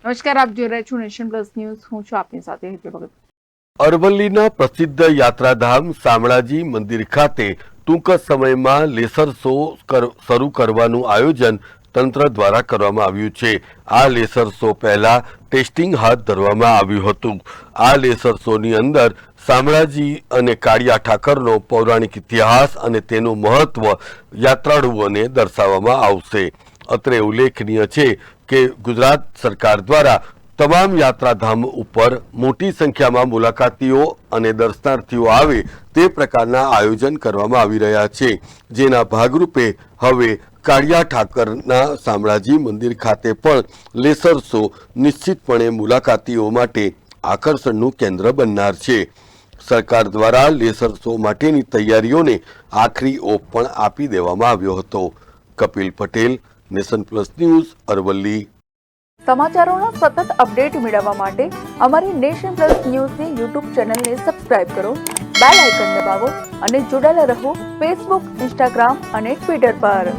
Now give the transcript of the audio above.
નમસ્કાર, આપ જોઈ રહ્યા છો નેશન પ્લસ ન્યૂઝ. હું છું આપની સાથે હેતલ ભગત. અરવલ્લીના પ્રસિદ્ધ યાત્રાધામ શામળાજી મંદિર ખાતે ટૂંક સમયમાં લેસર શો શરૂ કરવાનું આયોજન તંત્ર દ્વારા કરવામાં આવ્યું છે. આ લેસર શો પહેલા ટેસ્ટિંગ હાથ ધરવામાં આવ્યું હતું. આ લેસર શોની અંદર શામળાજી અને કાળિયા ઠાકરનો પૌરાણિક ઇતિહાસ અને તેનું મહત્વ યાત્રાળુઓને દર્શાવવામાં આવશે. અત્રે ઉલ્લેખનીય છે કે ગુજરાત સરકાર દ્વારા તમામ યાત્રાધામ ઉપર મોટી સંખ્યામાં મુલાકાતીઓ અને દર્શનાર્થીઓ આવે તે પ્રકારના આયોજન કરવામાં આવી રહ્યા છે. જેના ભાગરૂપે હવે કાળિયા ઠાકરના શામળાજી મંદિર ખાતે પણ લેસર શો નિશ્ચિતપણે મુલાકાતીઓ માટે આકર્ષણનું કેન્દ્ર બનનાર છે. સરકાર દ્વારા લેસર શો માટેની તૈયારીઓને આખરી ઓપ પણ આપી દેવામાં આવ્યો હતો. Kapil Patel, Nation Plus News, Aravalli. સમાચારોના સતત અપડેટ મેળવવા માટે અમારી નેશન પ્લસ ન્યૂઝની યુટ્યુબ ચેનલને સબસ્ક્રાઇબ કરો, બેલ આઇકન દબાવો અને જોડાયેલા રહો ફેસબુક, ઇન્સ્ટાગ્રામ અને ટ્વિટર પર.